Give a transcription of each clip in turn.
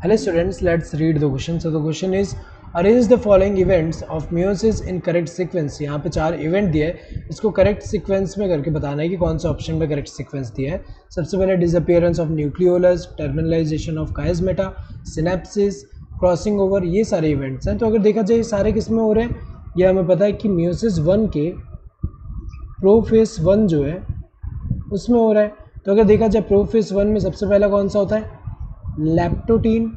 Hello students, let's read the question. So the question is arrange the following events of meiosis in correct sequence. यहाँ पे 4 event दिए है, इसको correct sequence में करके बताना है कि कौन सा ऑप्शन में करेक्ट सीक्वेंस दिया है. सबसे पहले disappearance of nucleolus, terminalization of chiasmata, synapsis, crossing over, ये सारे इवेंट्स हैं. तो अगर देखा जाए सारे किस में हो रहे हैं, ये हमें पता है कि meiosis 1 के प्रोफेस 1 जो है उसमें हो रहा है. तो अगर देखा जाए प्रोफेस 1 में सबसे पहला कौन सा होता है, लेप्टोटीन.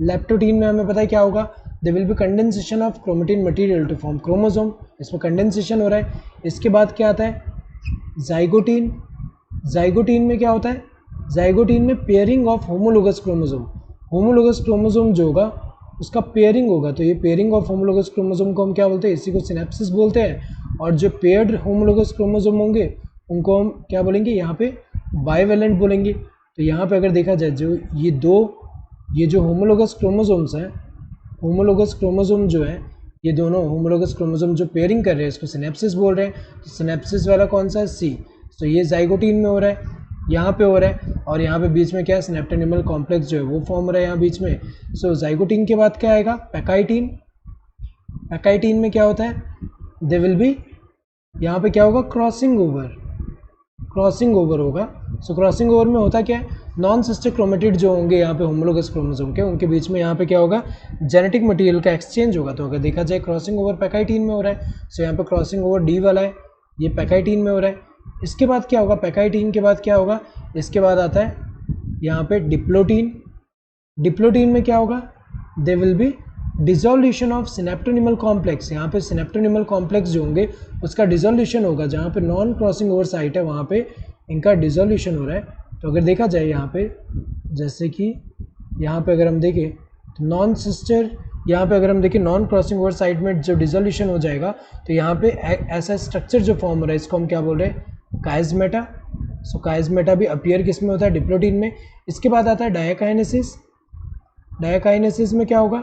लेप्टोटीन में हमें पता है क्या होगा, they will be condensation of chromatin material to form chromosome, इसमें कंडेंसेशन हो रहा है. इसके बाद क्या आता है, जाइगोटीन. जाइगोटीन में क्या होता है, जाइगोटीन में pairing of homologous chromosome. Homologous chromosome जो होगा उसका पेयरिंग होगा. तो ये पेयरिंग ऑफ होमोलोगस क्रोमोसोम को हम क्या बोलते हैं, इसी को सिनेप्सिस बोलते हैं. और जो पेयर्ड होमोलोगस क्रोमोसोम होंगे उनको हम क्या बोलेंगे, यहाँ पे बाइवेलेंट बोलेंगे. तो यहाँ पे अगर देखा जाए जो ये जो होमोलोगस क्रोमोसोम्स हैं, होमोलोगस क्रोमोसोम जो है, ये दोनों होमोलोगस क्रोमोसोम जो पेयरिंग कर रहे हैं इसको सिनेप्सिस बोल रहे हैं. तो सिनेप्सिस वाला कौन सा है, सी. तो ये जाइगोटीन में हो रहा है, यहाँ पे हो रहा है. और यहाँ पे बीच में क्या है, सिनेप्टेनिमल कॉम्प्लेक्स जो है वो फॉर्म हो रहा है यहाँ बीच में. सो जाइगोटीन के बाद क्या आएगा, पैकाइटीन. पैकाइटीन में क्या होता है, दे विल बी, यहाँ पे क्या होगा, क्रॉसिंग ओवर. क्रॉसिंग ओवर होगा. सो क्रॉसिंग ओवर में होता क्या है, नॉन सिस्टर क्रोमेटिड जो होंगे यहाँ पे होमोलोगस क्रोमोसोम के, उनके बीच में यहाँ पे क्या होगा, जेनेटिक मटेरियल का एक्सचेंज होगा. तो अगर देखा जाए क्रॉसिंग ओवर पैकाइटीन में हो रहा है. सो यहाँ पे क्रॉसिंग ओवर डी वाला है, ये पैकाइटीन में हो रहा है. इसके बाद क्या होगा, पैकाइटीन के बाद क्या होगा, इसके बाद आता है यहाँ पे डिप्लोटीन. डिप्लोटीन में क्या होगा, they will B dissolution of synaptonemal complex. यहाँ पे सिनेप्टोनिमल कॉम्प्लेक्स जो होंगे उसका डिसोल्यूशन होगा. जहाँ पे नॉन क्रॉसिंग ओवर साइट है वहाँ पे इनका डिसोल्यूशन हो रहा है. तो अगर देखा जाए यहाँ पे, जैसे कि यहाँ पे अगर हम देखें तो नॉन सिस्टर, यहाँ पे अगर हम देखें नॉन क्रॉसिंग ओवर साइट में जो डिसोल्यूशन हो जाएगा तो यहाँ पे ऐसा स्ट्रक्चर जो फॉर्म हो रहा है इसको हम क्या बोल रहे हैं, काइजमेटा. सो काइजमेटा भी अपीयर किस में होता है, डिप्लोटीन में. इसके बाद आता है डायकाइनेसिस. डायकाइनेसिस में क्या होगा,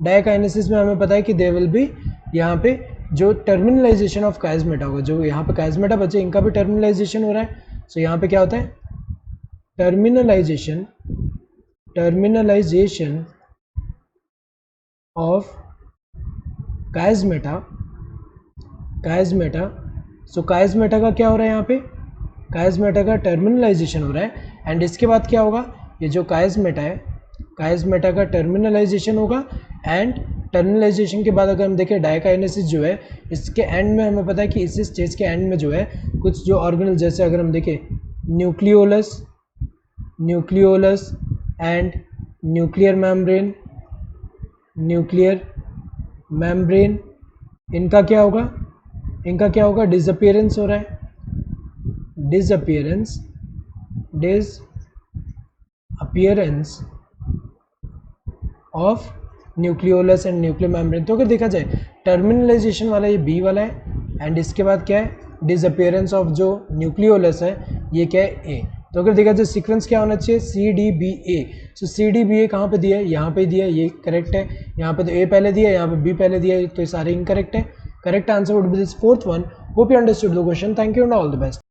डायकाइनेसिस में हमें पता है कि दे विल बी, यहाँ पे जो टर्मिनलाइजेशन ऑफ काइजमेटा होगा, जो यहाँ पे काइजमेटा बचे इनका भी टर्मिनलाइजेशन हो रहा है. सो यहाँ पे क्या होता है, टर्मिनलाइजेशन ऑफ काइजमेटा. काइजमेटा. सो काइजमेटा का क्या हो रहा है, यहाँ पे काइजमेटा का टर्मिनलाइजेशन हो रहा है. एंड इसके बाद क्या होगा, ये जो काइजमेटा है, काइजमेटा का टर्मिनलाइजेशन होगा. एंड टर्मिनलाइजेशन के बाद अगर हम देखें डायकाइनेसिस जो है, इसके एंड में हमें पता है कि इस स्टेज के एंड में जो है कुछ जो ऑर्गेनल, जैसे अगर हम देखें न्यूक्लियोलस एंड न्यूक्लियर मेम्ब्रेन, इनका क्या होगा, डिसअपियरेंस हो रहा है. Disappearance of nucleolus and nuclear membrane. तो अगर देखा जाए टर्मिनलाइजेशन वाला ये बी वाला है. एंड इसके बाद क्या है, डिसअपियरेंस ऑफ जो न्यूक्लियोलस है ये क्या है, ए. तो अगर देखा जाए सीक्वेंस क्या होना चाहिए, सी डी बी ए. सो सी डी बी ए कहाँ पे दिया है, यहाँ पे दिया है, ये करेक्ट है. यहाँ पे तो ए पहले दिया है, यहाँ पे बी पहले दिया है, तो ये सारे इनकरेक्ट है. Correct answer would be this fourth one. Hope you understood the question. Thank you and all the best.